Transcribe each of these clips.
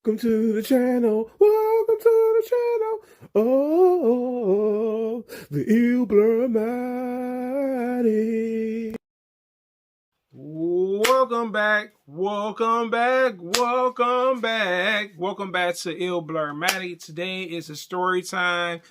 Welcome to the channel. Welcome to the channel. Oh, the Il Blurmatic. Welcome back. Welcome back. Welcome back. Welcome back to Il Blurmatic. Today is a story time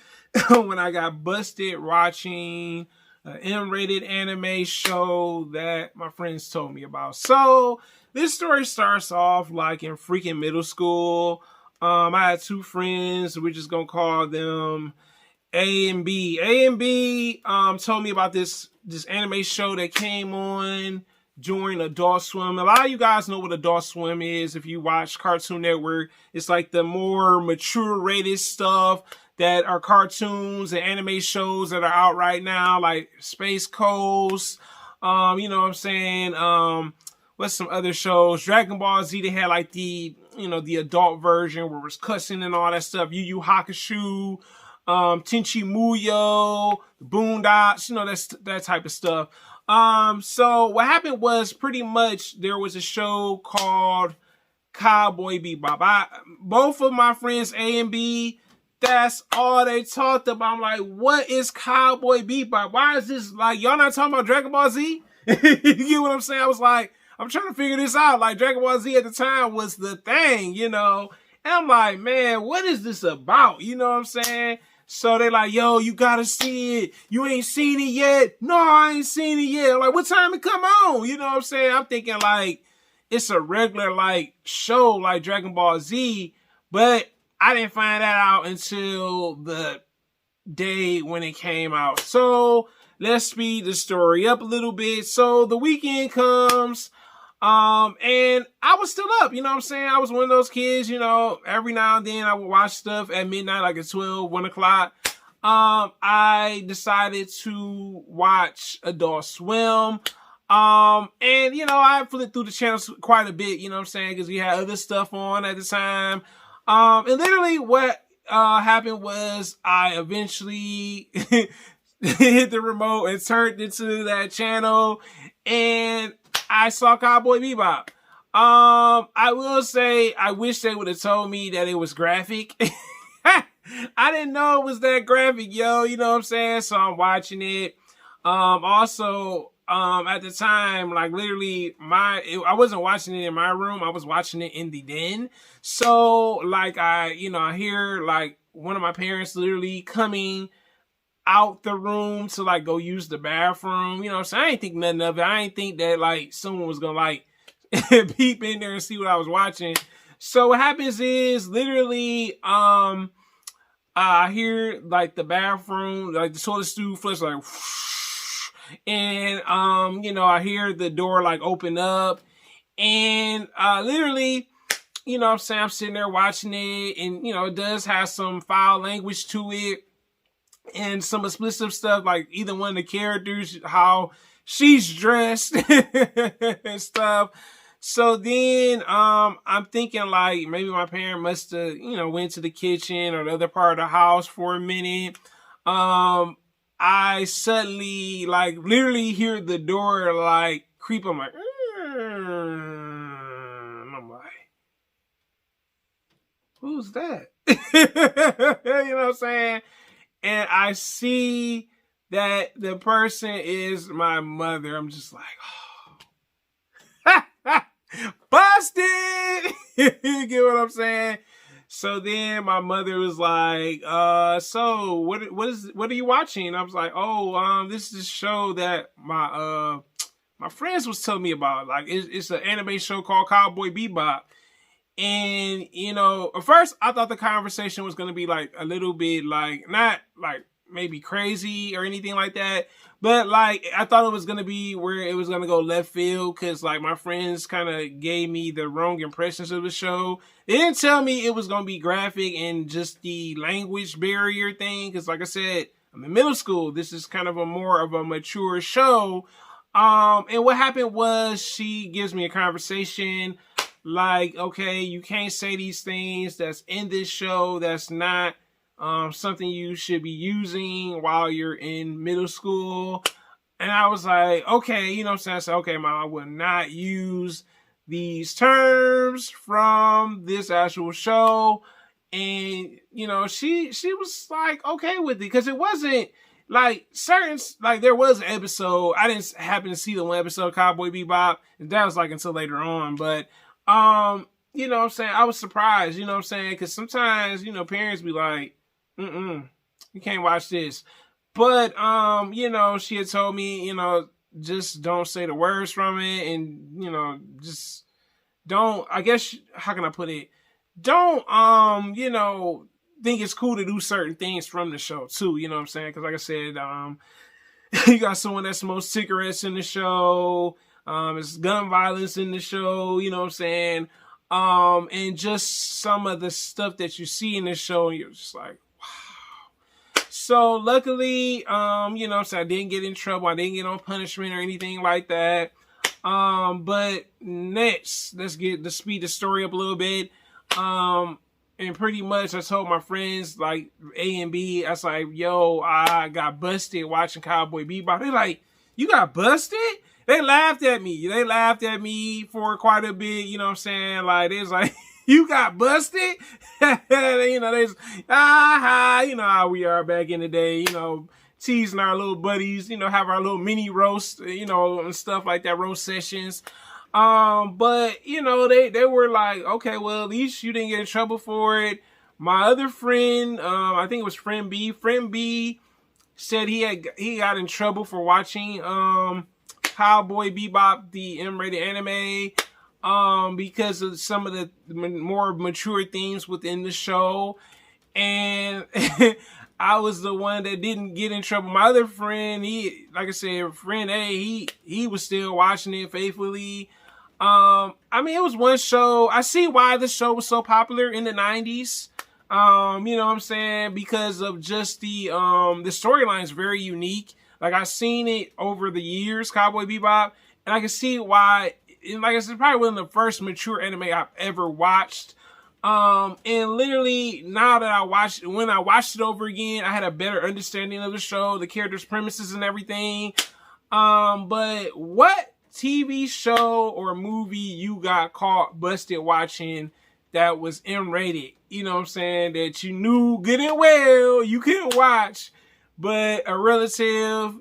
when I got busted watching an M-rated anime show that my friends told me about. So this story starts off like in freaking middle school. I had two friends. We're just gonna call them A and B. A and B told me about this anime show that came on during Adult Swim. A lot of you guys know what Adult Swim is if you watch Cartoon Network. It's like the more mature rated stuff that are cartoons and anime shows that are out right now, like Space Coast. You know what I'm saying? What's some other shows? Dragon Ball Z, they had like the adult version where it was cussing and all that stuff. Yu Yu Hakusho, Tenchi Muyo, Boondocks, that type of stuff. So what happened was pretty much there was a show called Cowboy Bebop. Both of my friends A and B, that's all they talked about. I'm like, what is Cowboy Bebop? Why is this like, y'all not talking about Dragon Ball Z? You get what I'm saying? I was like, I'm trying to figure this out. Like, Dragon Ball Z at the time was the thing, And I'm like, man, what is this about? You know what I'm saying? So they like, yo, you gotta see it. You ain't seen it yet? No, I ain't seen it yet. I'm like, what time it come on? You know what I'm saying? I'm thinking like, it's a regular like show like Dragon Ball Z, but I didn't find that out until the day when it came out. So let's speed the story up a little bit. So the weekend comes, and I was still up, you know what I'm saying? I was one of those kids, every now and then I would watch stuff at midnight, like at 12, 1 o'clock. I decided to watch Adult Swim. And I flipped through the channels quite a bit, you know what I'm saying? Because we had other stuff on at the time. And literally what happened was I eventually hit the remote and turned into that channel, and I saw Cowboy Bebop. I will say I wish they would have told me that it was graphic. I didn't know it was that graphic, yo. You know what I'm saying? So I'm watching it. Also, at the time, like literally I wasn't watching it in my room. I was watching it in the den. So like I hear like one of my parents literally coming out the room to like go use the bathroom. So I ain't think nothing of it. I ain't think that like someone was gonna like peep in there and see what I was watching. So what happens is literally I hear like the bathroom, like the toilet stool flush, like whoosh, and I hear the door like open up, and literally, I'm saying, I'm sitting there watching it, and it does have some foul language to it and some explicit stuff, like either one of the characters, how she's dressed and stuff. So then I'm thinking like maybe my parent must have, went to the kitchen or the other part of the house for a minute. I suddenly like literally hear the door like creep. I'm like, and I'm like, who's that? You know what I'm saying? And I see that the person is my mother. I'm just like, oh. Busted! You get what I'm saying? So then my mother was like, so what are you watching? I was like, oh, this is a show that my friends was telling me about. Like it's an anime show called Cowboy Bebop. And, at first I thought the conversation was going to be like a little bit like, not like maybe crazy or anything like that. But like, I thought it was going to be where it was going to go left field. Cause like my friends kind of gave me the wrong impressions of the show. They didn't tell me it was going to be graphic and just the language barrier thing. Cause like I said, I'm in middle school. This is kind of a more of a mature show. And what happened was she gives me a conversation like, okay, you can't say these things that's in this show. That's not something you should be using while you're in middle school. And I was like, okay, you know what I'm saying? I said, okay, Mom, I will not use these terms from this actual show. And, you know, she was like okay with it, because it wasn't like certain, like there was an episode, I didn't happen to see the one episode, Cowboy Bebop, and that was like until later on, but you know what I'm saying, I was surprised, you know what I'm saying, because sometimes, you know, parents be like, you can't watch this. But you know, she had told me, you know, just don't say the words from it, and, you know, just don't, I guess, how can I put it, don't you know, think it's cool to do certain things from the show too, you know what I'm saying? Because like I said, you got someone that smokes cigarettes in the show, it's gun violence in the show, you know what I'm saying? And just some of the stuff that you see in the show, you're just like, wow. So luckily, you know what I'm saying, I didn't get in trouble, I didn't get on punishment or anything like that. But next, let's speed the story up a little bit. And pretty much I told my friends, like A and B, I was like, yo, I got busted watching Cowboy Bebop. They're like, you got busted? They laughed at me. They laughed at me for quite a bit, you know what I'm saying? Like, they was like, you got busted? You know, they was, you know how we are back in the day, you know, teasing our little buddies, you know, have our little mini roast, you know, and stuff like that, roast sessions. But you know, they were like, okay, well, at least you didn't get in trouble for it. My other friend, I think it was friend B said he got in trouble for watching Cowboy Bebop, the M-rated anime, because of some of the more mature themes within the show. And I was the one that didn't get in trouble. My other friend, he, like I said, friend A, he was still watching it faithfully. I mean, it was one show. I see why the show was so popular in the 90s. You know what I'm saying? Because of just the storyline is very unique. Like, I've seen it over the years, Cowboy Bebop, and I can see why, and like I said, probably one of the first mature anime I've ever watched. And literally, now that when I watched it over again, I had a better understanding of the show, the characters' premises and everything. But what TV show or movie you got caught busted watching that was M-rated, you know what I'm saying, that you knew good and well you couldn't watch, but a relative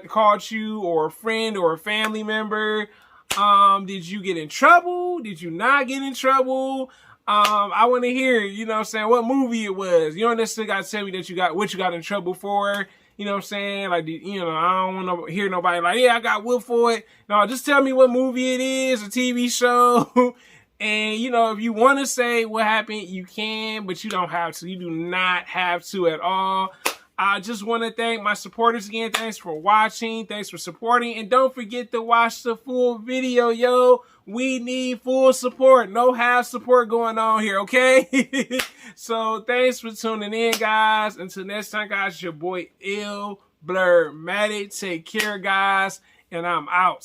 caught you, or a friend or a family member? Did you get in trouble? Did you not get in trouble? I want to hear, you know what I'm saying, what movie it was. You don't necessarily got to tell me that what you got in trouble for. You know what I'm saying? Like, you know, I don't want to hear nobody like, yeah, I got whooped for it. No, just tell me what movie it is, a TV show. And, you know, if you want to say what happened, you can, but you don't have to. You do not have to at all. I just want to thank my supporters again. Thanks for watching. Thanks for supporting. And don't forget to watch the full video, yo. We need full support. No half support going on here, okay? So thanks for tuning in, guys. Until next time, guys, your boy Ill Blur Matic. Take care, guys. And I'm out.